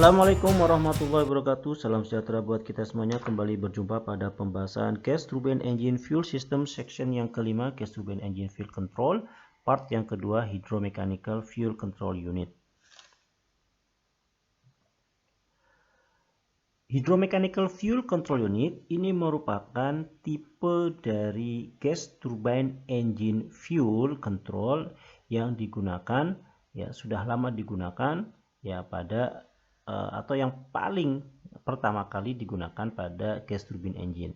Assalamualaikum warahmatullahi wabarakatuh. Salam sejahtera buat kita semuanya. Kembali berjumpa pada pembahasan Gas Turbine Engine Fuel System section yang kelima, Gas Turbine Engine Fuel Control, part yang kedua, Hydromechanical Fuel Control Unit. Hydromechanical Fuel Control Unit ini merupakan tipe dari Gas Turbine Engine Fuel Control yang digunakan, ya sudah lama digunakan, ya pada atau yang paling pertama kali digunakan pada gas turbine engine.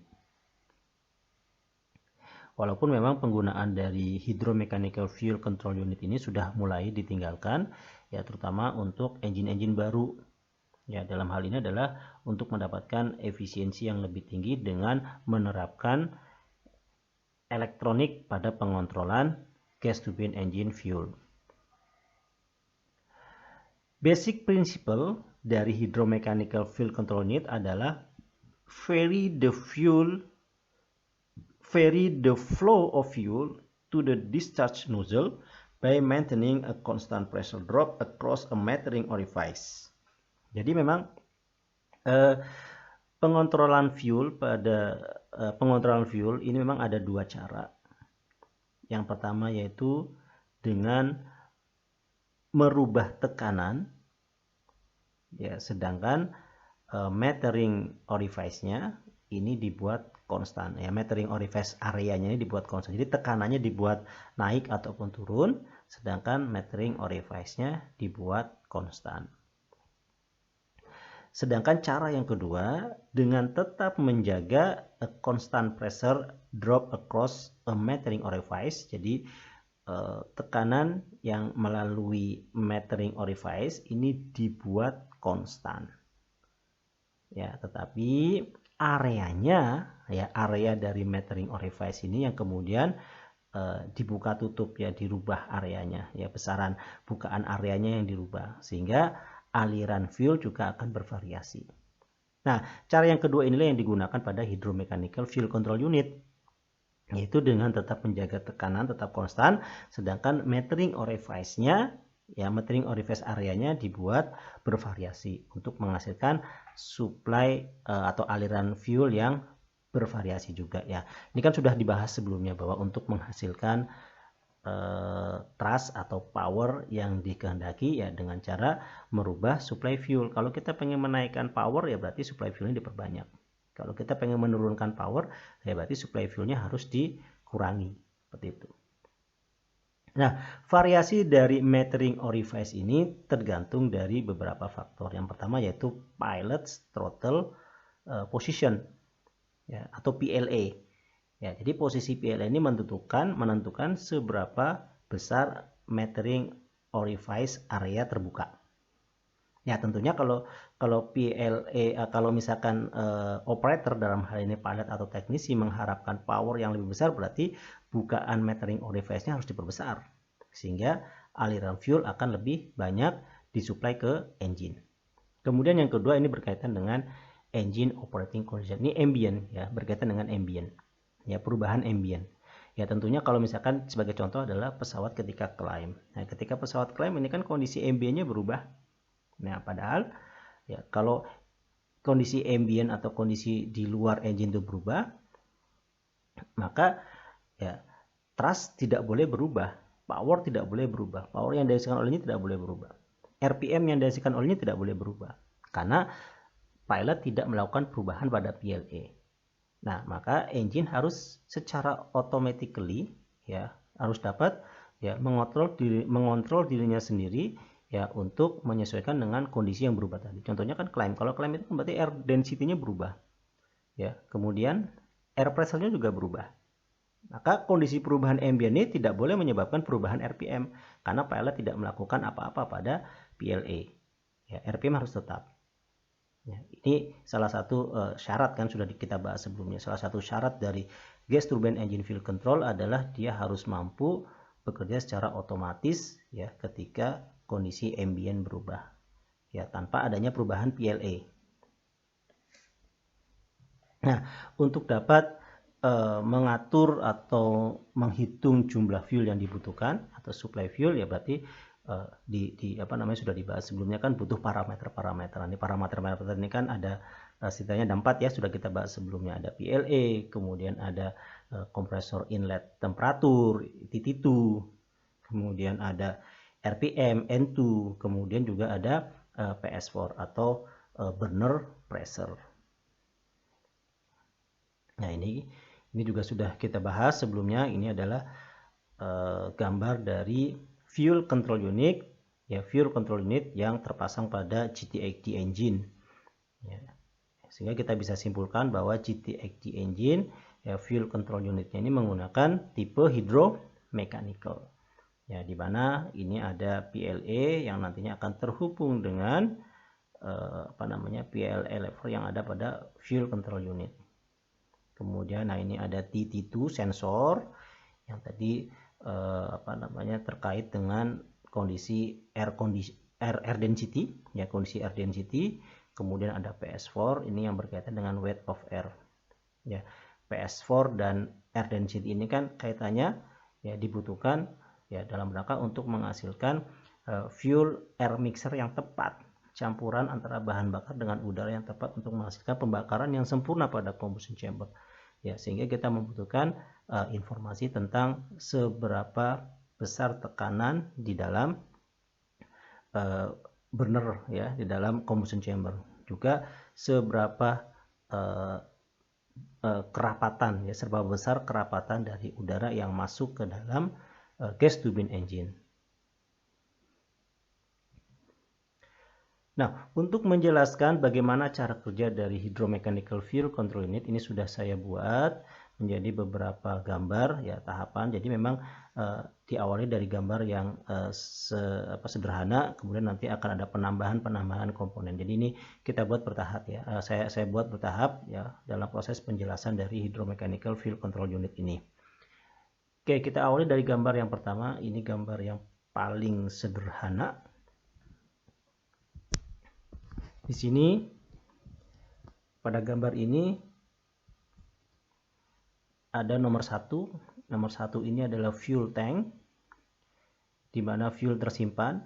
Walaupun memang penggunaan dari hydromechanical fuel control unit ini sudah mulai ditinggalkan, ya terutama untuk engine-engine baru. Ya, dalam hal ini adalah untuk mendapatkan efisiensi yang lebih tinggi dengan menerapkan elektronik pada pengontrolan gas turbine engine fuel. Basic principle dari hydromechanical fuel control unit adalah vary the flow of fuel to the discharge nozzle by maintaining a constant pressure drop across a metering orifice. Jadi memang pengontrolan fuel ini memang ada dua cara. Yang pertama yaitu dengan merubah tekanan, ya, sedangkan metering orifice-nya ini dibuat konstan, ya, metering orifice areanya ini dibuat konstan. Jadi tekanannya dibuat naik ataupun turun, sedangkan metering orifice-nya dibuat konstan. Sedangkan cara yang kedua dengan tetap menjaga a constant pressure drop across a metering orifice. Jadi tekanan yang melalui metering orifice ini dibuat konstan. Ya, tetapi areanya, ya, area dari metering orifice ini yang kemudian dibuka tutup, ya, dirubah areanya, ya, besaran bukaan areanya yang dirubah sehingga aliran fuel juga akan bervariasi. Nah, cara yang kedua inilah yang digunakan pada hydromechanical fuel control unit, yaitu dengan tetap menjaga tekanan tetap konstan, sedangkan metering orifice-nya, ya, metering orifice areanya dibuat bervariasi untuk menghasilkan supply atau aliran fuel yang bervariasi juga, ya. Ini kan sudah dibahas sebelumnya bahwa untuk menghasilkan thrust atau power yang dikehendaki, ya, dengan cara merubah supply fuel. Kalau kita pengen menaikkan power, ya berarti supply fuelnya diperbanyak. Kalau kita pengen menurunkan power, ya berarti supply fuelnya harus dikurangi, seperti itu. Nah, variasi dari metering orifice ini tergantung dari beberapa faktor. Yang pertama yaitu pilot throttle position, ya, atau PLA. Ya, jadi posisi PLA ini menentukan seberapa besar metering orifice area terbuka. Ya, tentunya kalau PLA, kalau misalkan operator dalam hal ini pilot atau teknisi mengharapkan power yang lebih besar, berarti bukaan metering orifice-nya harus diperbesar sehingga aliran fuel akan lebih banyak disuplai ke engine. Kemudian yang kedua ini berkaitan dengan engine operating condition. Ini ambient, ya, berkaitan dengan ambient. Ya, perubahan ambient. Ya, tentunya kalau misalkan sebagai contoh adalah pesawat ketika climb. Nah, ketika pesawat climb ini kan kondisi ambient-nya berubah. Nah, padahal, ya, kalau kondisi ambient atau kondisi di luar engine itu berubah, maka, ya, thrust tidak boleh berubah, power tidak boleh berubah, power yang dihasilkan olehnya tidak boleh berubah, RPM yang dihasilkan olehnya tidak boleh berubah, karena pilot tidak melakukan perubahan pada PLA. Nah, maka engine harus secara automatically, ya, harus dapat, ya, mengontrol dirinya sendiri, ya, untuk menyesuaikan dengan kondisi yang berubah tadi. Contohnya kan climb. Kalau climb itu berarti air density-nya berubah, ya. Kemudian air pressure-nya juga berubah. Maka kondisi perubahan ambient ini tidak boleh menyebabkan perubahan RPM karena pilot tidak melakukan apa-apa pada PLA. Ya, RPM harus tetap. Ya, ini salah satu syarat, kan sudah kita bahas sebelumnya. Salah satu syarat dari gas turbine engine fuel control adalah dia harus mampu bekerja secara otomatis, ya, ketika kondisi ambient berubah, ya, tanpa adanya perubahan PLA. Nah, untuk dapat mengatur atau menghitung jumlah fuel yang dibutuhkan atau supply fuel, ya berarti sudah dibahas sebelumnya kan, butuh parameter-parameter. Ini parameter-parameter ini kan ada setidaknya ada 4 ya, sudah kita bahas sebelumnya. Ada PLA, kemudian ada kompresor inlet temperatur TT2, kemudian ada RPM N2, kemudian juga ada PS4 atau burner pressure. Nah, ini juga sudah kita bahas sebelumnya. Ini adalah gambar dari fuel control unit, ya, fuel control unit yang terpasang pada GT80 engine, ya. Sehingga kita bisa simpulkan bahwa GT80 engine, ya, fuel control unitnya ini menggunakan tipe hydromechanical, ya, di mana ini ada PLA yang nantinya akan terhubung dengan PLA lever yang ada pada fuel control unit. Kemudian, nah, ini ada TT2 sensor yang tadi terkait dengan kondisi air density, ya, kondisi air density. Kemudian ada PS4 ini yang berkaitan dengan weight of air, ya. PS4 dan air density ini kan kaitannya, ya, dibutuhkan, ya, dalam rangka untuk menghasilkan fuel air mixer yang tepat, campuran antara bahan bakar dengan udara yang tepat untuk menghasilkan pembakaran yang sempurna pada combustion chamber, ya. Sehingga kita membutuhkan informasi tentang seberapa besar tekanan di dalam burner, ya, di dalam combustion chamber, juga seberapa kerapatan, ya, seberapa besar kerapatan dari udara yang masuk ke dalam gas turbine engine. Nah, untuk menjelaskan bagaimana cara kerja dari hydromechanical fuel control unit, ini sudah saya buat menjadi beberapa gambar, ya, tahapan. Jadi memang diawali dari gambar yang sederhana, kemudian nanti akan ada penambahan komponen. Jadi ini kita buat bertahap, ya. Saya buat bertahap, ya, dalam proses penjelasan dari hydromechanical fuel control unit ini. Oke, kita awali dari gambar yang pertama. Ini gambar yang paling sederhana. Di sini pada gambar ini ada nomor 1. Nomor 1 ini adalah fuel tank, di mana fuel tersimpan.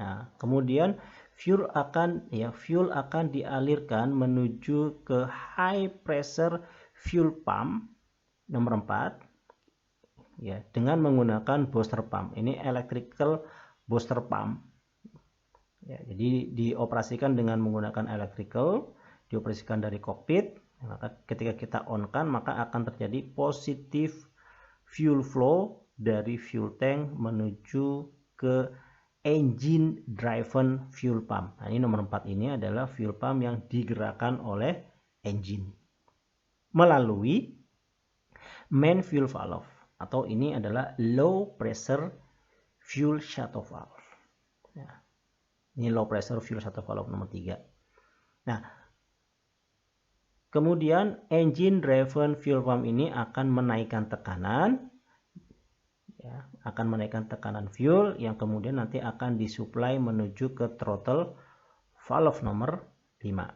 Nah, kemudian fuel akan dialirkan menuju ke high pressure fuel pump nomor 4, ya, dengan menggunakan booster pump. Ini electrical booster pump, ya. Jadi dioperasikan dengan menggunakan electrical, dioperasikan dari kokpit. Maka ketika kita on-kan, maka akan terjadi positif fuel flow dari fuel tank menuju ke engine driven fuel pump. Nah, ini nomor 4 ini adalah fuel pump yang digerakkan oleh engine melalui main fuel valve, atau ini adalah low pressure fuel shuttle valve. Nah, ini low pressure fuel shuttle valve nomor 3. Nah, kemudian engine driven fuel pump ini akan menaikkan tekanan, ya, akan menaikkan tekanan fuel yang kemudian nanti akan disuplai menuju ke throttle valve nomor 5.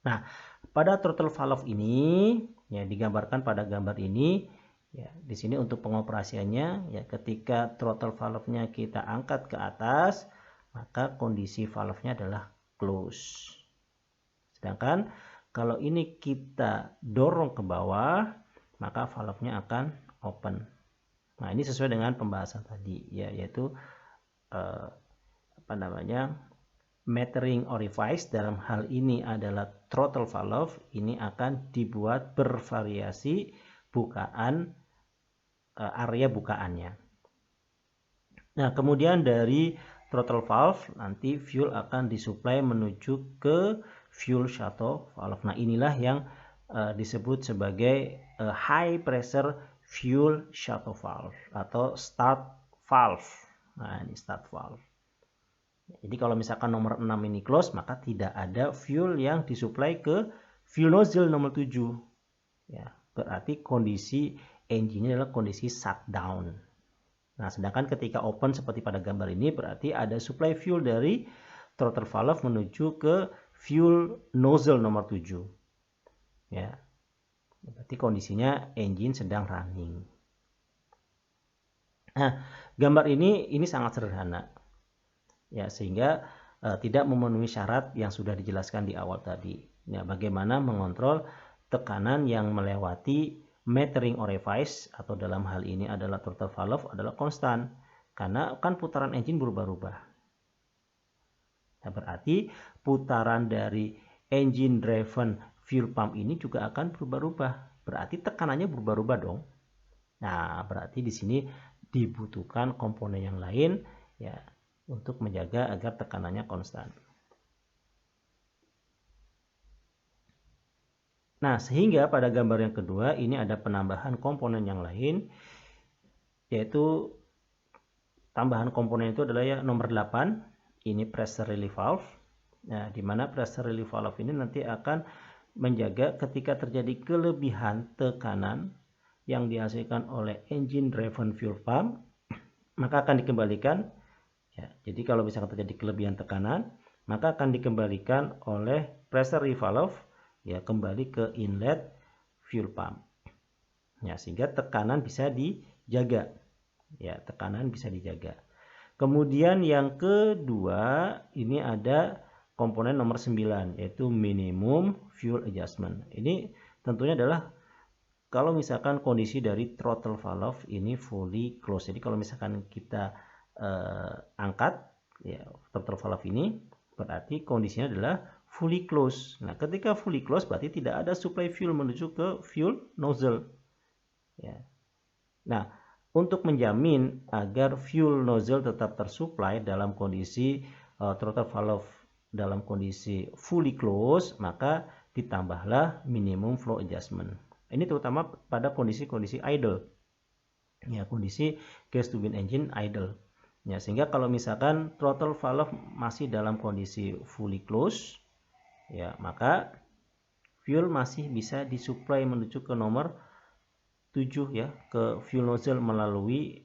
Nah, pada throttle valve ini, ya, digambarkan pada gambar ini, ya, di sini untuk pengoperasiannya, ya, ketika throttle valve-nya kita angkat ke atas, maka kondisi valve-nya adalah close. Sedangkan kalau ini kita dorong ke bawah, maka valve-nya akan open. Nah, ini sesuai dengan pembahasan tadi, ya, yaitu metering orifice, dalam hal ini adalah throttle valve, ini akan dibuat bervariasi bukaan, area bukaannya. Nah, kemudian dari throttle valve nanti fuel akan disuplai menuju ke fuel shuttle valve. Nah, inilah yang disebut sebagai high pressure fuel shuttle valve atau start valve. Nah, ini start valve. Jadi kalau misalkan nomor 6 ini close, maka tidak ada fuel yang disuplai ke fuel nozzle nomor 7. Ya, berarti kondisi engine adalah kondisi shutdown. Nah, sedangkan ketika open seperti pada gambar ini, berarti ada supply fuel dari throttle valve menuju ke fuel nozzle nomor 7. Ya. Berarti kondisinya engine sedang running. Nah, gambar ini sangat sederhana, ya, sehingga tidak memenuhi syarat yang sudah dijelaskan di awal tadi. Ya, bagaimana mengontrol tekanan yang melewati metering orifice, atau dalam hal ini adalah throttle valve, adalah konstan, karena kan putaran engine berubah-ubah. Nah, berarti putaran dari engine driven fuel pump ini juga akan berubah-ubah. Berarti tekanannya berubah-ubah dong. Nah, berarti di sini dibutuhkan komponen yang lain, ya, untuk menjaga agar tekanannya konstan. Nah, sehingga pada gambar yang kedua ini ada penambahan komponen yang lain, yaitu tambahan komponen itu adalah ya nomor 8, ini pressure relief valve. Nah, di mana pressure relief valve ini nanti akan menjaga ketika terjadi kelebihan tekanan yang dihasilkan oleh engine driven fuel pump, maka akan dikembalikan. Ya, jadi kalau misalkan terjadi kelebihan tekanan, maka akan dikembalikan oleh pressure relief valve, ya, kembali ke inlet fuel pump. Ya, sehingga tekanan bisa dijaga. Ya, tekanan bisa dijaga. Kemudian yang kedua, ini ada komponen nomor 9, yaitu minimum fuel adjustment. Ini tentunya adalah kalau misalkan kondisi dari throttle valve ini fully closed. Jadi kalau misalkan kita angkat, ya, throttle valve ini, berarti kondisinya adalah fully closed. Nah, ketika fully closed berarti tidak ada supply fuel menuju ke fuel nozzle. Ya. Nah, untuk menjamin agar fuel nozzle tetap tersuplai dalam kondisi throttle valve dalam kondisi fully closed, maka ditambahlah minimum flow adjustment. Ini terutama pada kondisi-kondisi idle. Ya, kondisi gas turbine engine idle. Ya, sehingga kalau misalkan throttle valve masih dalam kondisi fully closed, ya, maka fuel masih bisa disuplai menuju ke nomor 7, ya, ke fuel nozzle melalui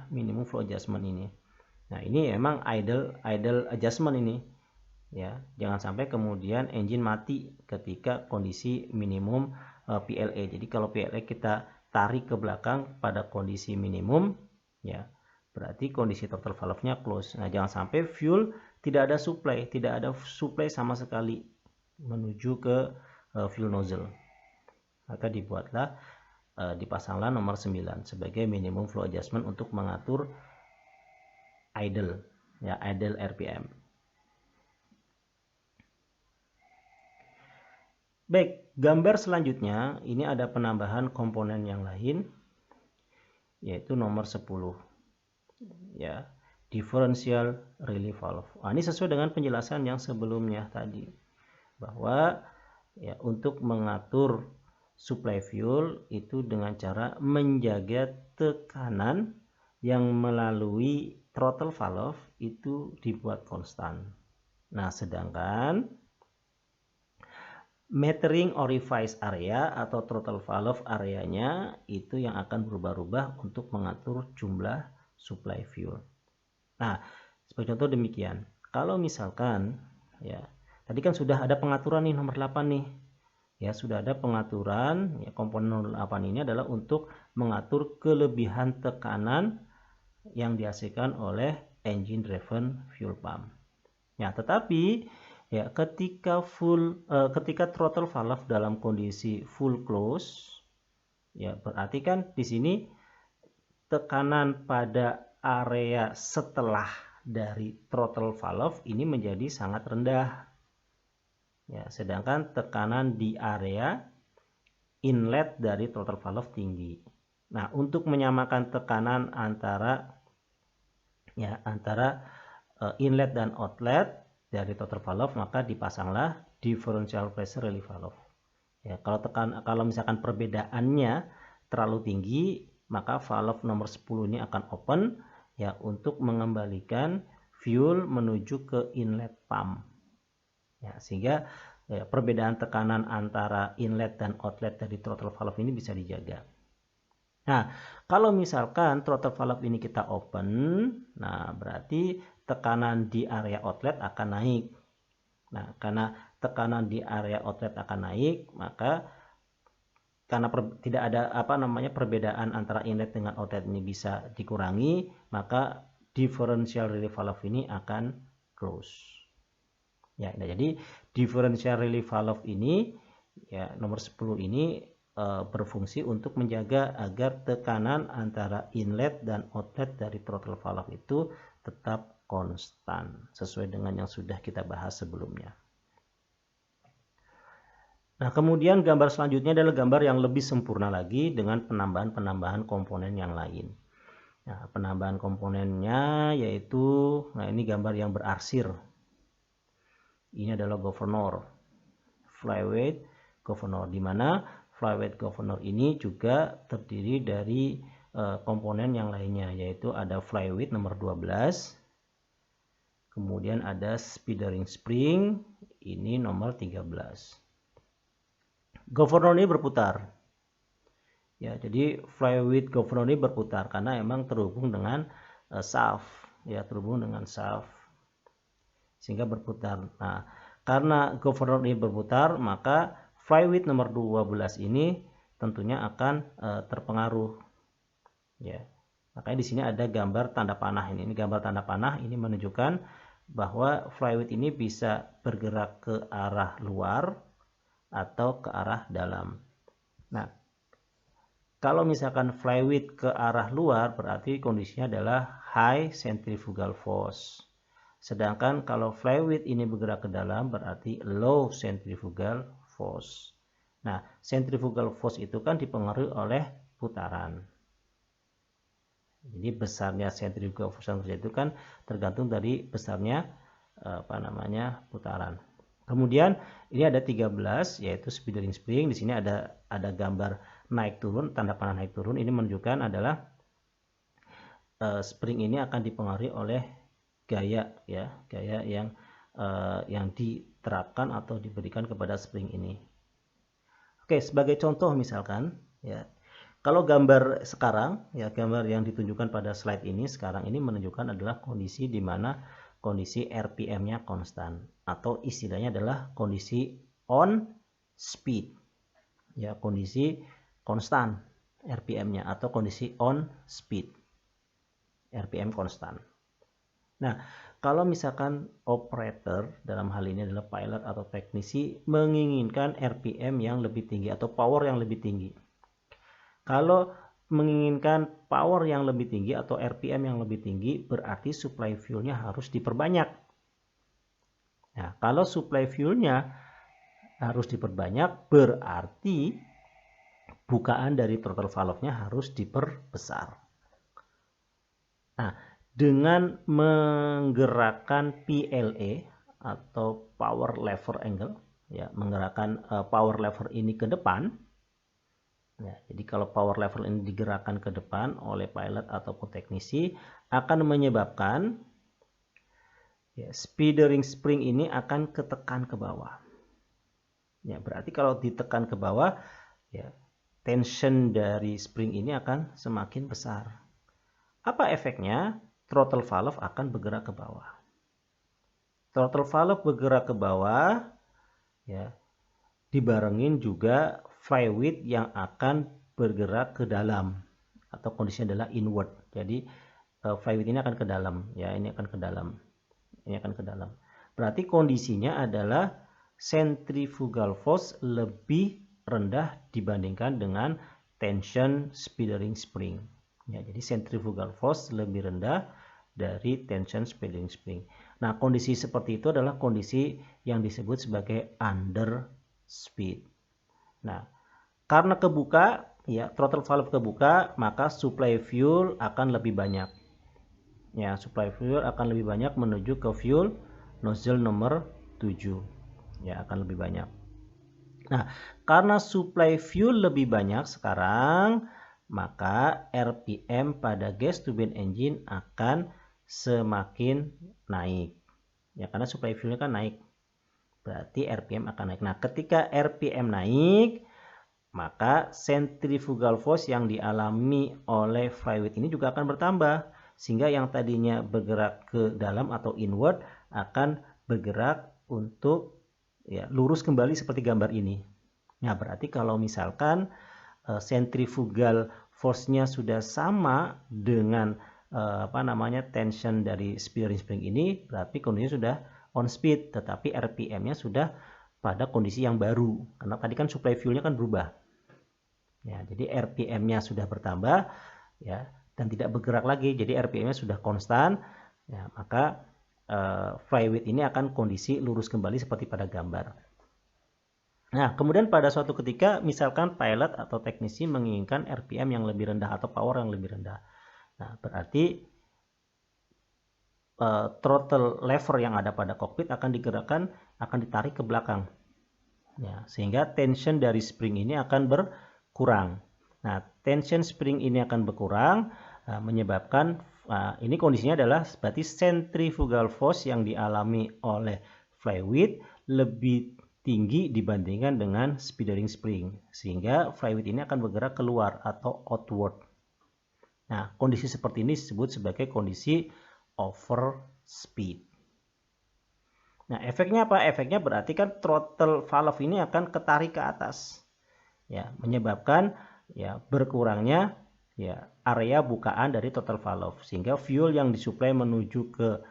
minimum flow adjustment ini. Nah, ini memang idle adjustment ini, ya. Jangan sampai kemudian engine mati ketika kondisi minimum PLA. Jadi kalau PLA kita tarik ke belakang pada kondisi minimum, ya, berarti kondisi throttle valve-nya close. Nah, jangan sampai fuel tidak ada supply sama sekali menuju ke fuel nozzle. Maka dipasanglah nomor 9 sebagai minimum flow adjustment untuk mengatur idle, ya, idle RPM. Baik, gambar selanjutnya ini ada penambahan komponen yang lain, yaitu nomor 10. Ya, differential relief valve. Ini sesuai dengan penjelasan yang sebelumnya tadi, bahwa, ya, untuk mengatur supply fuel itu dengan cara menjaga tekanan yang melalui throttle valve itu dibuat konstan. Nah, sedangkan metering orifice area atau throttle valve areanya itu yang akan berubah-ubah untuk mengatur jumlah supply fuel. Nah, sebagai contoh demikian. Kalau misalkan, ya, tadi kan sudah ada pengaturan nih nomor 8 nih. Ya, sudah ada pengaturan, ya, komponen nomor 8 ini adalah untuk mengatur kelebihan tekanan yang dihasilkan oleh engine driven fuel pump. Ya, tetapi, ya, ketika throttle valve dalam kondisi full close, ya, berarti kan di sini tekanan pada area setelah dari throttle valve ini menjadi sangat rendah. Ya, sedangkan tekanan di area inlet dari throttle valve tinggi. Nah, untuk menyamakan tekanan antara inlet dan outlet dari throttle valve, maka dipasanglah differential pressure relief valve. Ya, kalau misalkan perbedaannya terlalu tinggi, maka valve nomor 10 ini akan open, ya, untuk mengembalikan fuel menuju ke inlet pump. Ya, sehingga, ya, perbedaan tekanan antara inlet dan outlet dari throttle valve ini bisa dijaga. Nah, kalau misalkan throttle valve ini kita open, nah berarti tekanan di area outlet akan naik. Nah, karena tekanan di area outlet akan naik, maka karena tidak ada perbedaan antara inlet dengan outlet ini bisa dikurangi, maka differential relief valve ini akan close. Ya, nah, jadi differential relief valve ini ya nomor 10 ini berfungsi untuk menjaga agar tekanan antara inlet dan outlet dari throttle valve itu tetap konstan sesuai dengan yang sudah kita bahas sebelumnya. Nah, kemudian gambar selanjutnya adalah gambar yang lebih sempurna lagi dengan penambahan-penambahan komponen yang lain. Nah, penambahan komponennya yaitu, nah ini gambar yang berarsir. Ini adalah governor, flyweight governor, di mana flyweight governor ini juga terdiri dari komponen yang lainnya, yaitu ada flyweight nomor 12, kemudian ada speedering spring, ini nomor 13. Governor ini berputar. Ya, jadi flyweight governor ini berputar karena emang terhubung dengan shaft, ya, terhubung dengan shaft sehingga berputar. Nah, karena governor ini berputar, maka flyweight nomor 12 ini tentunya akan terpengaruh. Ya. Makanya di sini ada gambar tanda panah ini. Ini gambar tanda panah ini menunjukkan bahwa flyweight ini bisa bergerak ke arah luar atau ke arah dalam. Nah, kalau misalkan flyweight ke arah luar berarti kondisinya adalah high centrifugal force. Sedangkan kalau flyweight ini bergerak ke dalam berarti low centrifugal force. Nah, centrifugal force itu kan dipengaruhi oleh putaran. Jadi besarnya centrifugal force yang terjadi itu kan tergantung dari besarnya putaran. Kemudian ini ada 13 yaitu speedering spring. Di sini ada gambar naik turun, tanda panah naik turun. Ini menunjukkan adalah spring ini akan dipengaruhi oleh gaya yang diterapkan atau diberikan kepada spring ini. Oke, sebagai contoh misalkan ya, kalau gambar sekarang ya, gambar yang ditunjukkan pada slide ini sekarang ini menunjukkan adalah kondisi di mana kondisi RPM-nya konstan atau istilahnya adalah kondisi on speed. Ya, kondisi konstan RPM-nya atau kondisi on speed. RPM konstan. Nah, kalau misalkan operator dalam hal ini adalah pilot atau teknisi menginginkan RPM yang lebih tinggi atau power yang lebih tinggi. Kalau menginginkan power yang lebih tinggi atau RPM yang lebih tinggi berarti supply fuelnya harus diperbanyak. Nah, kalau supply fuelnya harus diperbanyak berarti bukaan dari throttle valve-nya harus diperbesar. Nah, dengan menggerakkan PLA atau power lever angle, ya, menggerakkan power lever ini ke depan. Ya, jadi kalau power lever ini digerakkan ke depan oleh pilot ataupun teknisi akan menyebabkan ya, speedering spring ini akan ketekan ke bawah. Ya, berarti kalau ditekan ke bawah, ya, tension dari spring ini akan semakin besar. Apa efeknya? Throttle valve akan bergerak ke bawah. Throttle valve bergerak ke bawah, ya, dibarengin juga flyweight yang akan bergerak ke dalam atau kondisinya adalah inward. Jadi flyweight ini akan ke dalam, ya, ini akan ke dalam, ini akan ke dalam. Berarti kondisinya adalah centrifugal force lebih rendah dibandingkan dengan tension speedering spring. Ya, jadi centrifugal force lebih rendah dari tension speedering spring. Nah, kondisi seperti itu adalah kondisi yang disebut sebagai under speed. Nah, karena kebuka, ya, throttle valve kebuka, maka supply fuel akan lebih banyak. Ya, supply fuel akan lebih banyak menuju ke fuel nozzle nomor 7. Ya, akan lebih banyak. Nah, karena supply fuel lebih banyak sekarang, maka RPM pada gas turbine engine akan semakin naik. Ya, karena supply fuelnya kan naik. Berarti RPM akan naik. Nah, ketika RPM naik, maka centrifugal force yang dialami oleh flyweight ini juga akan bertambah. Sehingga yang tadinya bergerak ke dalam atau inward akan bergerak untuk ya, lurus kembali seperti gambar ini. Nah, berarti kalau misalkan centrifugal force-nya sudah sama dengan tension dari bearing spring ini, berarti kondisinya sudah on speed, tetapi RPM-nya sudah pada kondisi yang baru, karena tadi kan supply fuel-nya kan berubah. Ya, jadi RPM-nya sudah bertambah, ya, dan tidak bergerak lagi, jadi RPM-nya sudah konstan, ya, maka flywheel ini akan kondisi lurus kembali seperti pada gambar. Nah, kemudian pada suatu ketika, misalkan pilot atau teknisi menginginkan RPM yang lebih rendah atau power yang lebih rendah. Nah, berarti throttle lever yang ada pada kokpit akan digerakkan, akan ditarik ke belakang. Ya, sehingga tension dari spring ini akan berkurang. Nah, tension spring ini akan berkurang, menyebabkan ini kondisinya adalah berarti centrifugal force yang dialami oleh flywheel lebih tinggi dibandingkan dengan speedering spring, sehingga flywheel ini akan bergerak keluar atau outward. Nah, kondisi seperti ini disebut sebagai kondisi overspeed. Nah, efeknya apa? Efeknya berarti kan throttle valve ini akan ketarik ke atas, ya, menyebabkan ya berkurangnya ya area bukaan dari throttle valve, sehingga fuel yang disuplai menuju ke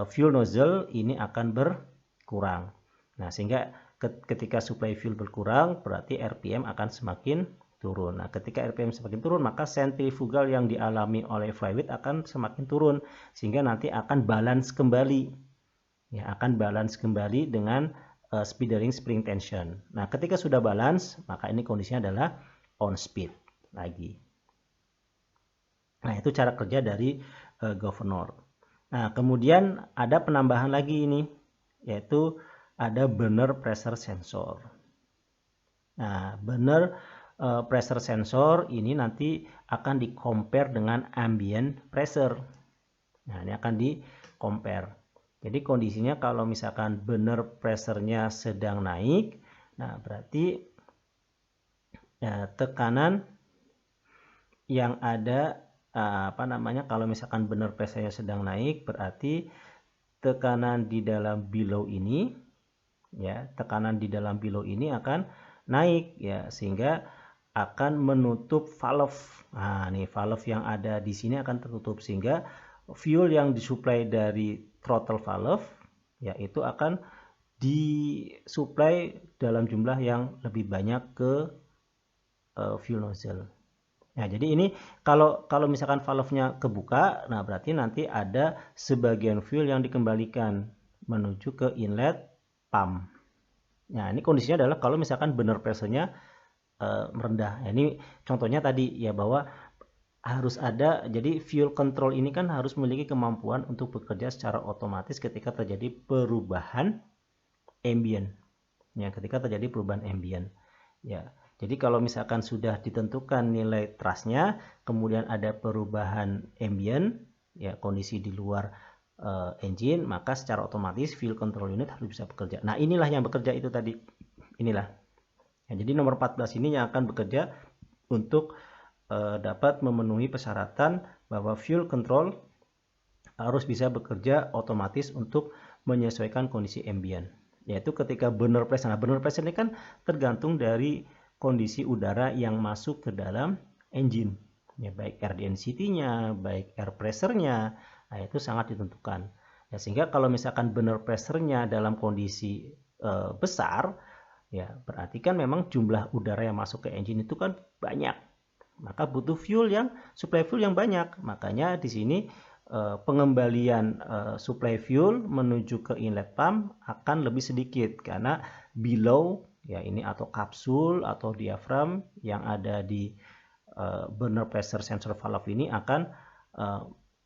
fuel nozzle ini akan berkurang. Nah, sehingga ketika supply fuel berkurang, berarti RPM akan semakin turun. Nah, ketika RPM semakin turun, maka centrifugal yang dialami oleh flywheel akan semakin turun, sehingga nanti akan balance kembali. Ya, akan balance kembali dengan speedering spring tension. Nah, ketika sudah balance, maka ini kondisinya adalah on speed lagi. Nah, itu cara kerja dari governor. Nah, kemudian ada penambahan lagi ini, yaitu ada burner pressure sensor. Nah, burner pressure sensor ini nanti akan di-compare dengan ambient pressure. Nah, ini akan di-compare. Jadi kondisinya kalau misalkan burner pressure-nya sedang naik, nah berarti ya, tekanan yang ada kalau misalkan burner pressure-nya sedang naik, berarti tekanan di dalam below ini, ya, tekanan di dalam below ini akan naik, ya, sehingga akan menutup valve. Nah, nih valve yang ada di sini akan tertutup, sehingga fuel yang disuplai dari throttle valve yaitu akan disuplai dalam jumlah yang lebih banyak ke fuel nozzle. Nah, jadi ini kalau misalkan valve-nya kebuka, nah berarti nanti ada sebagian fuel yang dikembalikan menuju ke inlet pump. Nah, ini kondisinya adalah kalau misalkan burner pressure-nya rendah. Nah, ini contohnya tadi ya, bahwa harus ada, jadi fuel control ini kan harus memiliki kemampuan untuk bekerja secara otomatis ketika terjadi perubahan ambient. Ya, ketika terjadi perubahan ambient. Ya, jadi kalau misalkan sudah ditentukan nilai thrust-nya, kemudian ada perubahan ambient, ya kondisi di luar engine, maka secara otomatis fuel control unit harus bisa bekerja. Nah, inilah yang bekerja itu tadi. Inilah. Ya, jadi nomor 14 ini yang akan bekerja untuk dapat memenuhi persyaratan bahwa fuel control harus bisa bekerja otomatis untuk menyesuaikan kondisi ambient, yaitu ketika burner pressure. Nah, burner pressure ini kan tergantung dari kondisi udara yang masuk ke dalam engine, ya, baik air density-nya, baik air pressure-nya, nah, itu sangat ditentukan. Ya, sehingga kalau misalkan burner pressure-nya dalam kondisi besar, ya berarti kan memang jumlah udara yang masuk ke engine itu kan banyak. Maka butuh supply fuel yang banyak. Makanya di sini pengembalian supply fuel menuju ke inlet pump akan lebih sedikit, karena below, ya ini atau kapsul atau diaphragm yang ada di burner pressure sensor valve ini akan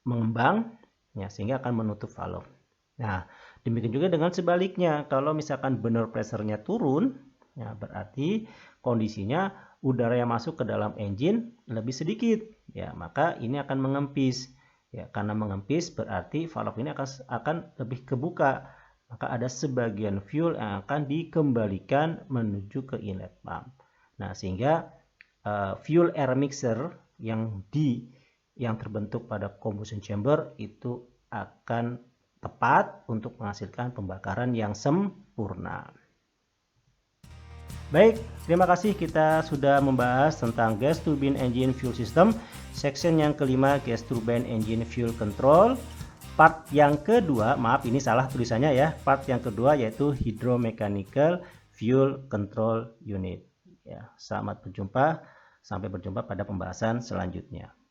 mengembang, ya, sehingga akan menutup valve. Nah, demikian juga dengan sebaliknya, kalau misalkan burner pressure-nya turun, ya berarti kondisinya udara yang masuk ke dalam engine lebih sedikit, ya maka ini akan mengempis, ya karena mengempis berarti valve ini akan lebih kebuka, maka ada sebagian fuel yang akan dikembalikan menuju ke inlet pump. Nah, sehingga fuel air mixer yang terbentuk pada combustion chamber itu akan tepat untuk menghasilkan pembakaran yang sempurna. Baik, Terima kasih, kita sudah membahas tentang gas turbine engine fuel system, section yang kelima gas turbine engine fuel control. Part yang kedua, maaf ini salah tulisannya ya, part yang kedua yaitu hydromechanical fuel control unit. Ya, selamat berjumpa, sampai berjumpa pada pembahasan selanjutnya.